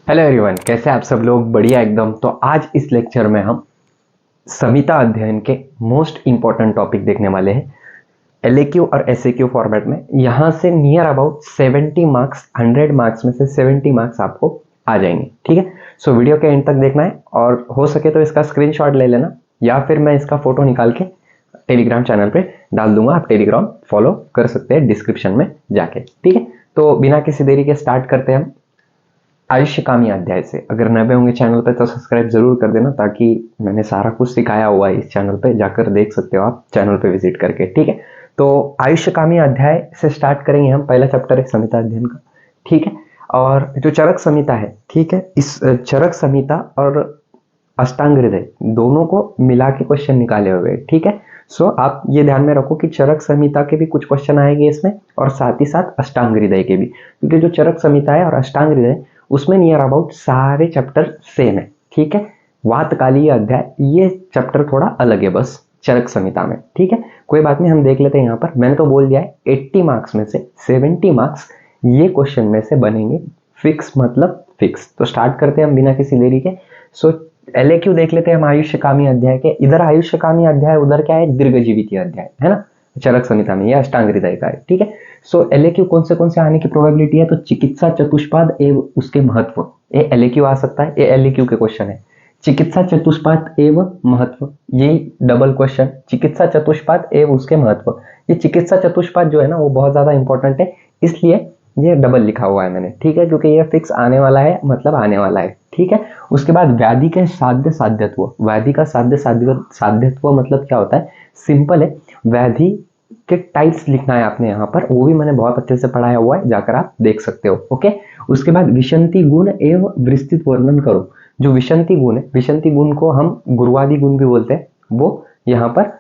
Hello everyone, कैसे आप सब लोग? बढ़िया एकदम। तो आज इस लेक्चर में हम संहिता अध्ययन के मोस्ट इंपॉर्टेंट टॉपिक देखने वाले हैं एलएक्यू और एसएक्यू फॉर्मेट में। यहाँ से नियर अबाउट 70 मार्क्स, 100 मार्क्स में से 70 मार्क्स आपको आ जाएंगे। ठीक है, सो वीडियो के एंड तक देखना है और हो सके तो इसका स्क्रीनशॉट ले लेना या फिर मैं इसका फोटो निकाल के टेलीग्राम चैनल पे डाल दूंगा। आप टेलीग्राम फॉलो कर सकते हैं डिस्क्रिप्शन में जाके। ठीक है, तो बिना किसी देरी के स्टार्ट करते हैं हम आयुष्यकामी अध्याय से। अगर नए होंगे चैनल पे तो सब्सक्राइब जरूर कर देना, ताकि मैंने सारा कुछ सिखाया हुआ है इस चैनल पे, जाकर देख सकते हो आप चैनल पे विजिट करके। ठीक है, तो आयुष्यकामी अध्याय से स्टार्ट करेंगे हम। पहला चैप्टर है संहिता अध्ययन का। ठीक है, और जो चरक संहिता है, ठीक है, इस चरक संहिता और अष्टांग हृदय दोनों को मिला के क्वेश्चन निकाले हुए। ठीक है, सो आप ये ध्यान में रखो कि चरक संहिता के भी कुछ क्वेश्चन आएंगे इसमें और साथ ही साथ अष्टांग हृदय के भी, क्योंकि जो चरक संहिता है और अष्टांग हृदय उसमें नियर अबाउट सारे चैप्टर सेम है। ठीक है, वातकालीय अध्याय ये चैप्टर थोड़ा अलग है बस चरक संहिता में। ठीक है, कोई बात नहीं, हम देख लेते हैं। यहाँ पर मैंने तो बोल दिया है 80 मार्क्स में से 70 मार्क्स ये क्वेश्चन में से बनेंगे फिक्स, मतलब फिक्स। तो स्टार्ट करते हैं हम बिना किसी देरी के। सो एलएक्यू देख लेते हैं हम आयुष्यकामी अध्याय के। इधर आयुष्यकामी अध्याय, उधर क्या है, दीर्घजीवित अध्याय है ना, चरक संहिता में। यह अष्टांग हृदय का है। ठीक है, सो एलएक्यू कौन से आने की प्रोबेबिलिटी है, तो चिकित्सा चतुष्पाद एवं उसके महत्व, ये एलएक्यू आ सकता है। ये एलएक्यू के क्वेश्चन है। चिकित्सा चतुष्पाद एवं महत्व, ये डबल क्वेश्चन, चिकित्सा चतुष्पाद एवं उसके महत्व। ये चिकित्सा चतुष्पाद जो है ना वो बहुत ज्यादा इंपॉर्टेंट है, इसलिए ये डबल लिखा हुआ है मैंने। ठीक है, क्योंकि ये फिक्स आने वाला है, मतलब आने वाला है। ठीक है, उसके बाद व्याधि के साध्य साध्यत्व। व्याधि का साध्य साध्यत्व मतलब क्या होता है, सिंपल है। व्याधि के टाइप्स लिखना है आपने यहाँ पर, वो भी मैंने बहुत अच्छे से पढ़ाया हुआ है, जाकर आप देख सकते हो। ओके, उसके बाद विशंति गुण एवं विस्तृत वर्णन करो। जो विशंति गुण है, विशंति गुण को हम गुरुवादी गुण भी बोलते हैं, वो यहाँ पर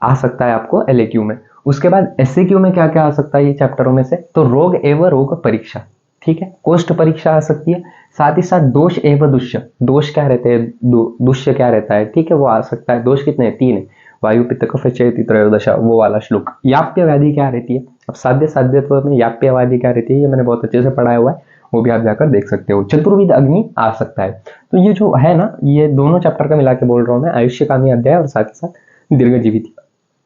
आ सकता है आपको एलएक्यू में। उसके बाद एसएक्यू में क्या क्या आ सकता है ये चैप्टरों में से, तो रोग एवं रोग परीक्षा। ठीक है, कोष्ठ परीक्षा आ सकती है। साथ ही साथ दोष एवं दुष्य, दोष क्या रहते हैं, दुष्य क्या रहता है, ठीक है, वो आ सकता है। दोष कितने हैं, 3 है, वायु पित्त कफ चेति त्रयोदशा, वो वाला श्लोक। याप्य व्याधि क्या रहती है, अब साध्य साध्यत्व में याप्य व्याधि क्या रहती है, ये मैंने बहुत अच्छे से पढ़ाया हुआ है, वो भी आप जाकर देख सकते हो। चतुर्विध अग्नि आ सकता है। तो ये जो है ना, ये दोनों चैप्टर का मिला के बोल रहा हूँ मैं, आयुष्यकामी अध्याय और साथ ही साथ दीर्घजीवित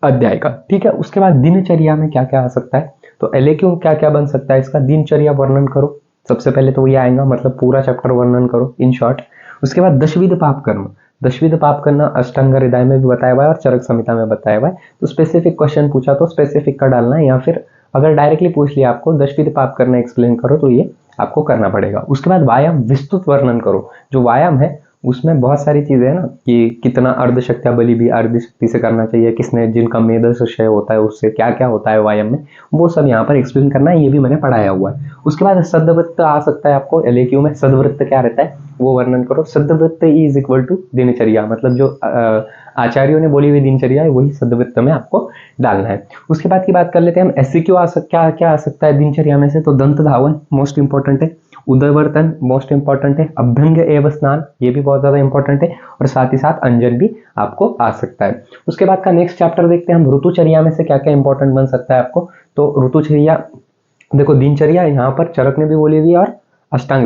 अध्याय का। ठीक है, उसके बाद दिनचर्या में क्या क्या आ सकता है, तो एलएक्यू क्या क्या बन सकता है इसका, दिनचर्या वर्णन करो। सबसे पहले तो ये आएगा, मतलब पूरा चैप्टर वर्णन करो इन शॉर्ट। उसके बाद दशविध पाप कर्म। दशविध पाप करना अष्टांग हृदय में भी बताया हुआ है और चरक संहिता में बताया हुआ है। तो स्पेसिफिक क्वेश्चन पूछा तो स्पेसिफिक का डालना है, या फिर अगर डायरेक्टली पूछ लिया आपको दशविध पाप करना एक्सप्लेन करो, तो ये आपको करना पड़ेगा। उसके बाद व्यायाम विस्तृत वर्णन करो। जो व्यायाम है उसमें बहुत सारी चीजें है ना, कि कितना अर्धशक्ति बलि भी अर्धशक्ति से करना चाहिए, किसने, जिनका मेदशय होता है उससे क्या क्या होता है व्यायाम में, वो सब यहाँ पर एक्सप्लेन करना है, ये भी मैंने पढ़ाया हुआ है। उसके बाद सदवृत्त आ सकता है आपको एलएक्यू में। सदवृत्त क्या रहता है वो वर्णन करो। सदवृत्त इज इक्वल टू दिनचर्या, मतलब जो आचार्यों ने बोली हुई दिनचर्या है वही सदवृत्त में आपको डालना है। उसके बाद की बात कर लेते हैं हम, एससीक्यू क्या क्या आ सकता है दिनचर्या में से, तो दंत धावन मोस्ट इंपॉर्टेंट है, उदयवर्तन मोस्ट इंपॉर्टेंट है, अभ्यंग एवं स्नान ये भी बहुत ज्यादा इंपॉर्टेंट है, और साथ ही साथ अंजन भी आपको आ सकता है। उसके बाद का नेक्स्ट चैप्टर देखते हैं हम, ऋतुचर्या में से क्या क्या इंपॉर्टेंट बन सकता है आपको। तो ऋतुचर्या देखो, दिनचर्या यहाँ पर चरक ने भी बोली हुई है और अष्टांग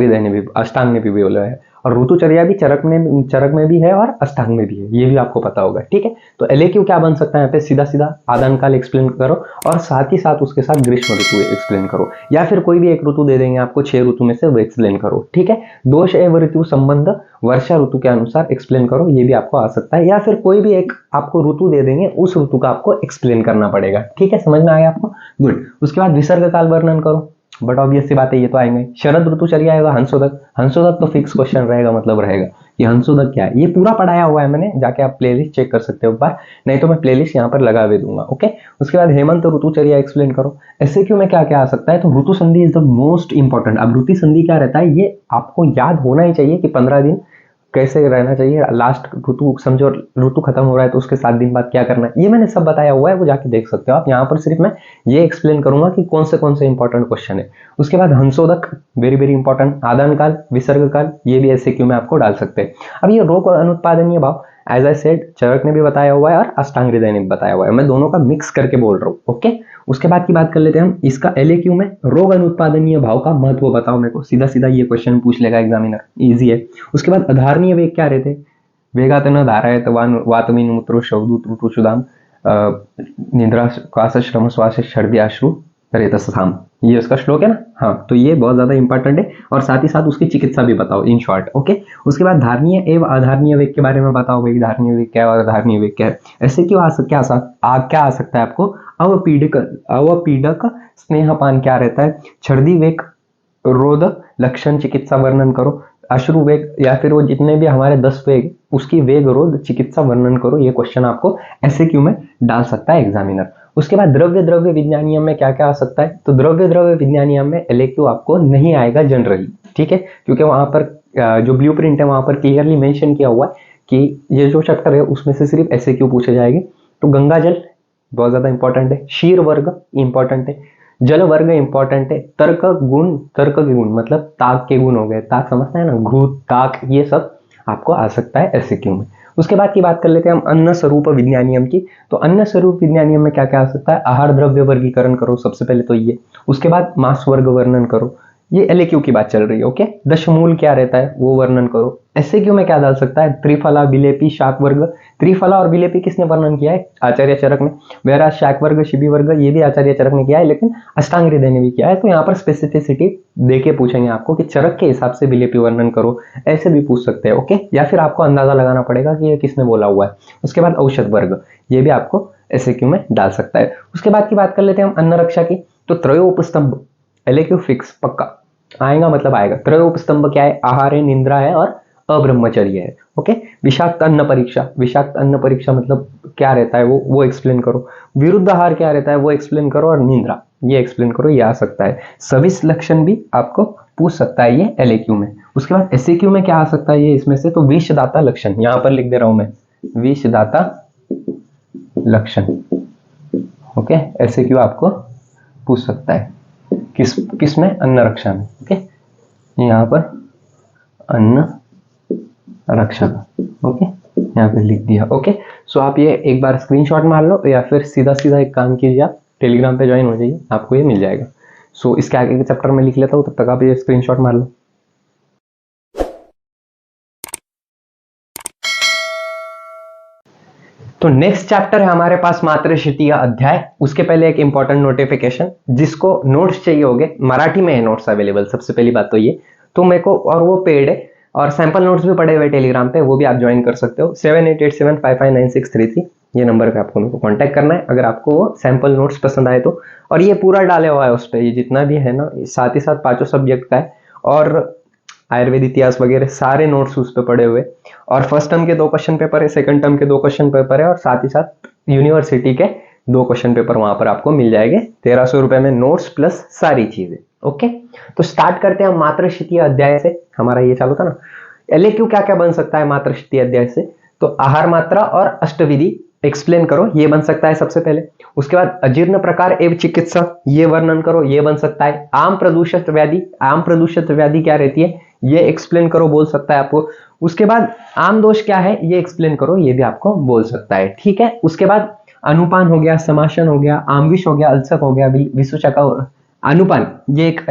ने भी बोला है, और ऋतुचर्या भी चरक में भी है और अष्टांग में भी है, ये भी आपको पता होगा। ठीक है, तो एलएक्यू क्या बन सकता है यहाँ पे, सीधा सीधा आदान काल एक्सप्लेन करो और साथ ही साथ उसके साथ ग्रीष्म ऋतु एक्सप्लेन करो, या फिर कोई भी एक ऋतु दे देंगे आपको 6 ऋतु में से, वो एक्सप्लेन करो। ठीक है, दोष एवं ऋतु संबंध वर्षा ऋतु के अनुसार एक्सप्लेन करो, ये भी आपको आ सकता है। या फिर कोई भी एक आपको ऋतु दे देंगे, उस ऋतु का आपको एक्सप्लेन करना पड़ेगा। ठीक है, समझ में आ गया आपको, गुड। उसके बाद विसर्ग काल वर्णन करो, बट ऑब्वियस सी बात है ये तो आएंगे। शरद ऋतुचर्या आएगा, हंसोदक। हंसोदक तो फिक्स क्वेश्चन रहेगा, मतलब रहेगा। ये हंसोदक क्या है, ये पूरा पढ़ाया हुआ है मैंने, जाके आप प्लेलिस्ट चेक कर सकते हो एक बार, नहीं तो मैं प्लेलिस्ट यहाँ पर लगा भी दूंगा। ओके, उसके बाद हेमंत ऋतुचर्या एक्सप्लेन करो। एसएक्यू में क्या क्या आ सकता है, तो ऋतु संधि इज द मोस्ट इंपॉर्टेंट। अब ऋतु संधि क्या रहता है, ये आपको याद होना ही चाहिए कि 15 दिन कैसे रहना चाहिए, लास्ट ऋतु समझो, ऋतु खत्म हो रहा है तो उसके 7 दिन बाद क्या करना है, ये मैंने सब बताया हुआ है, वो जाके देख सकते हो आप। यहाँ पर सिर्फ मैं ये एक्सप्लेन करूंगा कि कौन से इंपॉर्टेंट क्वेश्चन है। उसके बाद हंसोदक वेरी वेरी इंपॉर्टेंट, आदान काल, विसर्ग काल, ये भी एसएक्यू में आपको डाल सकते हैं। अब ये रोग अनुत्पादनीय भाव, एज आई सेड, चरक ने भी बताया हुआ है और अष्टांग हृदय ने भी बताया हुआ है, मैं दोनों का मिक्स करके बोल रहा हूँ। ओके, उसके बाद की बात कर लेते हैं हम, इसका LAQ में रोग अनुत्पादनीय भाव का महत्व बताओ मेरे को, सीधा सीधा ये क्वेश्चन पूछ लेगा एग्जामिनर, इजी है। उसके बाद अधारणीय वेग क्या रहते, वेगात न धारायत वातमीन मूत्रो शवदूत शुदाम निद्रा श्वास श्रम श्वास सर्दी आश्रु रेतसाम, ये उसका श्लोक है ना। हाँ, तो ये बहुत ज्यादा इंपॉर्टेंट है, और साथ ही साथ उसकी चिकित्सा भी बताओ इन शॉर्ट। ओके, उसके बाद धारणीय एवं अधारणीय वेग के बारे में बताओ भाई, धारणीय वेग क्या है और अधारणीय वेग क्या है। ऐसे क्यों क्या आ सकता है आपको, अवपीडक स्नेहपान क्या रहता है, छर्दी वेग रोध लक्षण चिकित्सा वर्णन करो, अश्रु वेग या फिर वो जितने भी हमारे 10 वेग, उसकी वेग रोध चिकित्सा वर्णन करो। ये क्वेश्चन आपको SAQ में डाल सकता है एग्जामिनर। उसके बाद द्रव्य विज्ञानियम में क्या क्या आ सकता है, तो द्रव्य विज्ञानियम में LAQ आपको नहीं आएगा जनरली, ठीक है, क्योंकि वहां पर जो ब्लूप्रिंट है वहां पर क्लियरली मेंशन किया हुआ है कि ये जो चैप्टर है उसमें से सिर्फ SAQ पूछे जाएंगे। तो गंगा जल बहुत ज्यादा इंपॉर्टेंट है, शीर वर्ग इंपॉर्टेंट है, जल वर्ग इंपॉर्टेंट है, तर्क के गुण मतलब ताक के गुण हो गए, ताक समझते हैं ना, घृत ताक, ये सब आपको आ सकता है SAQ में। उसके बाद की बात कर लेते हैं हम अन्न स्वरूप विज्ञानियम की। तो अन्न स्वरूप विज्ञानियम में क्या क्या आ सकता है, आहार द्रव्य वर्गीकरण करो सबसे पहले तो ये, उसके बाद मास वर्ग वर्णन करो, ये LAQ की बात चल रही है। ओके, दशमूल क्या रहता है वो वर्णन करो। SAQ में क्या डाल सकता है, त्रिफला विलेपी शाक वर्ग, त्रिफला और विलेपी किसने वर्णन किया है, आचार्य चरक ने, वेरा शाक वर्ग शिबी वर्ग ये भी आचार्य चरक ने किया है, लेकिन अष्टांग हृदय ने भी किया है। तो यहाँ पर स्पेसिफिसिटी देके पूछेंगे आपको कि चरक के हिसाब से विलेपी वर्णन करो, ऐसे भी पूछ सकते हैं। ओके, या फिर आपको अंदाजा लगाना पड़ेगा कि ये किसने बोला हुआ है। उसके बाद औषध वर्ग, ये भी आपको SAQ में डाल सकता है। उसके बाद की बात कर लेते हैं हम अन्न रक्षा की। तो त्रयोपस्तंभ LAQ फिक्स पक्का आएगा, मतलब आएगा। त्रयोपस्तंभ क्या है, आहार है, निंद्रा है और अब्रह्मचर्य है। ओके, विषाक्त अन्न परीक्षा, विषाक्त अन्न परीक्षा मतलब क्या रहता है वो एक्सप्लेन करो। विरुद्ध आहार क्या रहता है वो एक्सप्लेन करो, और निंद्रा ये एक्सप्लेन करो, ये आ सकता है। सविस लक्षण भी आपको पूछ सकता है ये LAQ में। उसके बाद SAQ में क्या आ सकता है ये इसमें से, तो विषदाता लक्षण, यहां पर लिख दे रहा हूं मैं, विषदाता लक्षण। ओके, SAQ आपको पूछ सकता है किस में, अन्न रक्षा में। ओके, यहाँ पर अन्न रक्षा का, ओके यहाँ पे लिख दिया। ओके, सो आप ये एक बार स्क्रीनशॉट मार लो, या फिर सीधा सीधा एक काम कीजिए, आप टेलीग्राम पे ज्वाइन हो जाइए, आपको ये मिल जाएगा। सो इसके आगे के चैप्टर में लिख लेता हूँ, तब तक आप ये स्क्रीनशॉट मार लो। तो नेक्स्ट चैप्टर है हमारे पास मातृश्रुति अध्याय। उसके पहले एक इंपॉर्टेंट नोटिफिकेशन, जिसको नोट्स चाहिए होंगे, मराठी में है नोट्स अवेलेबल, सबसे पहली बात तो ये, तो मेरे को, और वो पेड है, और सैंपल नोट्स भी पड़े हुए टेलीग्राम पे, वो भी आप ज्वाइन कर सकते हो। 7887559633 ये नंबर पे आपको मेरे को कॉन्टैक्ट करना है अगर आपको वो सैंपल नोट्स पसंद आए तो। और ये पूरा डाले हुआ है उस पर, ये जितना भी है ना, साथ ही साथ 5 सब्जेक्ट का है, और आयुर्वेद इतिहास वगैरह सारे नोट्स उस पर पड़े हुए। और फर्स्ट टर्म के 2 क्वेश्चन पेपर है, सेकंड टर्म के 2 क्वेश्चन पेपर है, और साथ ही साथ यूनिवर्सिटी के 2 क्वेश्चन पेपर वहां पर आपको मिल जाएंगे 1300 रुपए में, नोट्स प्लस सारी चीजें। ओके, तो स्टार्ट करते हैं मातृश्रुति अध्याय से। हमारा ये चालू था ना, LAQ क्या क्या बन सकता है मातृश्रुति अध्याय से, तो आहार मात्रा और अष्टविधि एक्सप्लेन करो, ये बन सकता है सबसे पहले। उसके बाद अजीर्ण प्रकार एवं चिकित्सा, ये वर्णन करो, ये बन सकता है। आम प्रदूषित व्याधि, आम प्रदूषित व्याधि क्या रहती है ये एक्सप्लेन करो, बोल सकता है आपको। उसके बाद आम दोष क्या है ये एक्सप्लेन करो, ये भी आपको बोल सकता है, ठीक है। उसके बाद अनुपान हो गया, समाशन हो गया, आमविष हो गया, अल्सक हो गया, विसूचक, अनुपान ये एक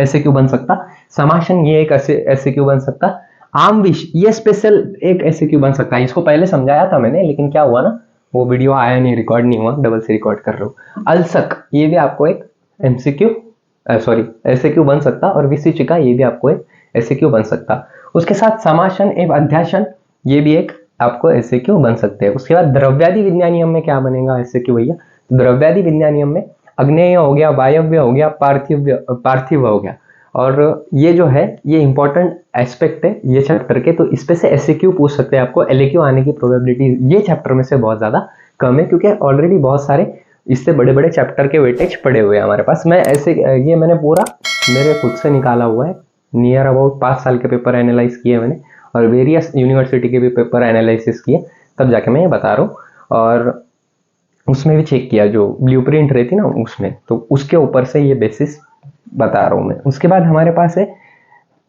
SAQ बन सकता, समाशन ये एक SAQ बन सकता, आमविष ये स्पेशल एक SAQ बन सकता है। इसको पहले समझाया था मैंने, लेकिन क्या हुआ ना, वो वीडियो आया नहीं, रिकॉर्ड नहीं हुआ, डबल से रिकॉर्ड कर रहा हूँ। अल्सक ये भी आपको एक SAQ बन सकता, और विसूचिका ये भी आपको एक SAQ बन सकता। उसके साथ समाशन एवं अध्यासन ये भी एक आपको SAQ बन सकते हैं। उसके बाद द्रव्यादि विज्ञानियम में क्या बनेगा SAQ भैया, द्रव्यादि विज्ञानियम में अग्नेय हो गया, वायव्य हो गया, पार्थिव हो गया, और ये जो है ये इंपॉर्टेंट एस्पेक्ट है ये चैप्टर के, तो इस पे से SAQ पूछ सकते हैं। आपको LAQ आने की प्रोबेबिलिटी ये चैप्टर में से बहुत ज्यादा कम है, क्योंकि ऑलरेडी बहुत सारे इससे बड़े बड़े चैप्टर के वेटेज पड़े हुए हैं हमारे पास। मैं ऐसे ये मैंने पूरा मेरे खुद से निकाला हुआ है, नियर अबाउट 5 साल के पेपर एनालाइज किए मैंने, और वेरियस यूनिवर्सिटी के भी पेपर एनालिसिस किए, तब जाके मैं ये बता रहा हूँ। और उसमें भी चेक किया जो ब्लूप्रिंट रहती ना उसमें, तो उसके ऊपर से ये बेसिस बता रहा हूँ मैं। उसके बाद हमारे पास है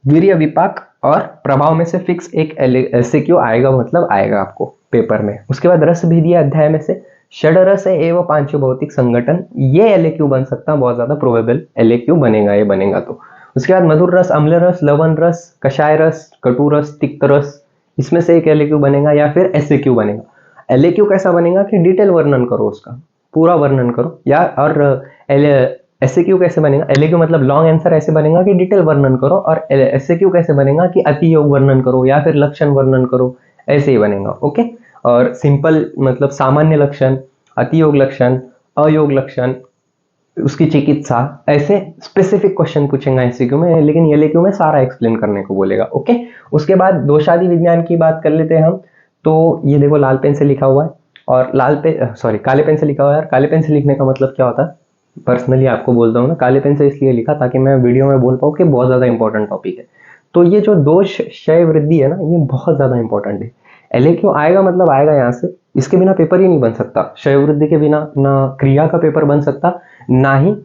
वीर्य विपाक और प्रभाव में से फिक्स एक एसएक्यू आएगा, मतलब आएगा आपको पेपर में। उसके बाद रस भेदीय अध्याय में से षडरस एवं पांच भौतिक संगठन, ये एलएक्यू बन सकता है, बहुत ज्यादा प्रोबेबल एलएक्यू बनेगा ये बनेगा तो। उसके बाद मधुर रस, अम्ल रस, लवण रस, कषाय रस, कटु रस, तिक्त रस, इसमें से एक एलएक्यू बनेगा या फिर एसएक्यू बनेगा। एलएक्यू कैसा बनेगा कि डिटेल वर्णन करो, उसका पूरा वर्णन करो, या और एसएक्यू कैसे बनेगा, एलएक्यू मतलब लॉन्ग आंसर ऐसे बनेगा कि डिटेल वर्णन करो, और एसएक्यू कैसे बनेगा कि अति योग वर्णन करो या फिर लक्षण वर्णन करो, ऐसे ही बनेगा। ओके, और सिंपल मतलब सामान्य लक्षण, अति योग लक्षण, अयोग लक्षण, उसकी चिकित्सा, ऐसे स्पेसिफिक क्वेश्चन पूछेगा एमसीक्यू में, लेकिन एलएक्यू में सारा एक्सप्लेन करने को बोलेगा। ओके, उसके बाद दोषादि विज्ञान की बात कर लेते हैं हम। तो ये देखो लाल पेन से लिखा हुआ है, और काले पेन से लिखा हुआ है। काले पेन से लिखने का मतलब क्या होता है, पर्सनली आपको बोलता हूँ ना, काले पेन से इसलिए लिखा ताकि मैं वीडियो में बोल पाऊँ कि बहुत ज़्यादा इंपॉर्टेंट टॉपिक है। तो ये जो दोष क्षय वृद्धि है ना, ये बहुत ज़्यादा इंपॉर्टेंट है। एलएक्यू आएगा मतलब आएगा यहाँ से, इसके बिना पेपर ही नहीं बन सकता। क्षय वृद्धि के बिना ना क्रिया का पेपर बन सकता, ना ही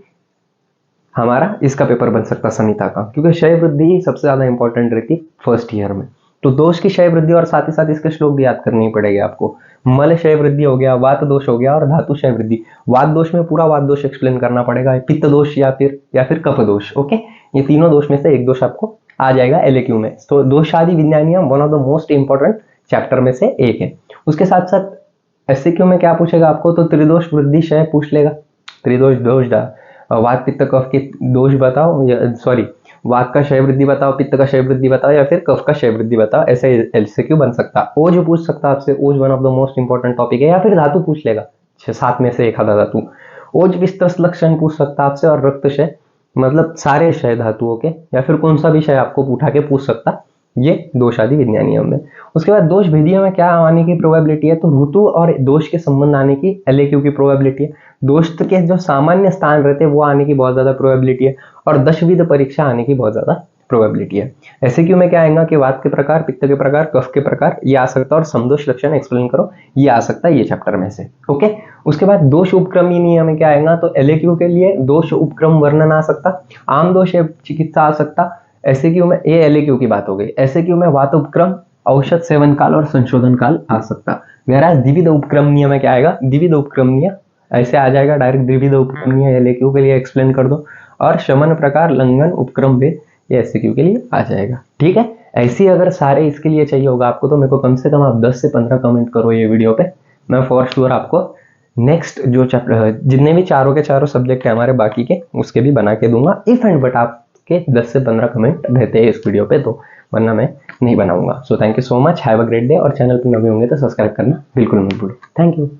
हमारा इसका पेपर बन सकता संहिता का, क्योंकि क्षय वृद्धि ही सबसे ज़्यादा इंपॉर्टेंट रहती फर्स्ट ईयर में। तो दोष की क्षय वृद्धि और साथ ही साथ इसके श्लोक भी याद करनी पड़ेगी आपको। मल क्षय वृद्धि हो गया, वात दोष हो गया, और धातु क्षय वृद्धि। वात दोष में पूरा वात दोष एक्सप्लेन करना पड़ेगा, पित्त दोष या फिर कफ दोष। ओके, ये तीनों दोष में से एक दोष आपको आ जाएगा एलएक्यू में। तो दोषादि विज्ञानियां one of the most important chapter में से एक है। उसके साथ साथ एससीक्यू में क्या पूछेगा आपको, तो त्रिदोष वृद्धि क्षय पूछ लेगा। त्रिदोष दोष वात पित्त कफ के दोष बताओ, सॉरी वात का क्षय वृद्धि बताओ, पित्त का क्षय वृद्धि बताओ, या फिर कफ का क्षय वृद्धि बताओ, ऐसे एलसीक्यू बन सकता। ओज पूछ सकता आपसे, ओज one of the most important topic है। या फिर धातु पूछ लेगा, 6-7 में से एक आधा धातु। ओज विस्तृत लक्षण पूछ सकता आपसे, और रक्त क्षय मतलब सारे क्षय धातुओं के, या फिर कौन सा भी क्षय आपको उठा के पूछ सकता, ये दोषादि विज्ञानीय में। उसके बाद दोष भेदीय में क्या आने की प्रोबेबिलिटी है, तो ऋतु और दोष के संबंध आने की एलएक्यू की प्रोबेबिलिटी है। दोष के जो सामान्य स्थान रहते हैं वो आने की बहुत ज्यादा प्रोबेबिलिटी है, और दशविध परीक्षा आने की बहुत ज्यादा प्रोबेबिलिटी है। एसक्यू में क्या आएगा कि वात के प्रकार, पित्त के प्रकार, कफ के प्रकार, ये आ सकता है, और समदोष लक्षण एक्सप्लेन करो, ये आ सकता है ये चैप्टर में से। ओके, उसके बाद दोष उपक्रमी नियम में क्या आएगा, तो एलएक्यू के लिए दोष उपक्रम वर्णन आ सकता, आम दोष चिकित्सा आ सकता। एसक्यू में ये एलएक्यू की बात हो गई। एसक्यू में वात उपक्रम, औषध सेवन काल और संशोधन काल आ सकता। मेरा द्विविध उपक्रम नियम में क्या आएगा, द्विविध उपक्रम नियम ऐसे आ जाएगा डायरेक्ट, द्विविध उपक्रम नियम एलएक्यू के लिए एक्सप्लेन कर दो, और शमन प्रकार, लंघन, उपक्रम भेद, ये एसक्यू के लिए आ जाएगा। ठीक है, ऐसी अगर सारे इसके लिए चाहिए होगा आपको, तो मेरे को कम से कम आप 10 से 15 कमेंट करो ये वीडियो पे। मैं फॉर श्योर आपको नेक्स्ट जो चैप्टर, जितने भी चारों के चारों सब्जेक्ट है हमारे बाकी के, उसके भी बना के दूंगा इफ एंड बट आपके 10 से 15 कमेंट रहते हैं इस वीडियो पे, तो वरना मैं नहीं बनाऊंगा। So thank you so much, have a great day, और चैनल पर नए होंगे तो सब्सक्राइब करना बिल्कुल मत भूलो। Thank you.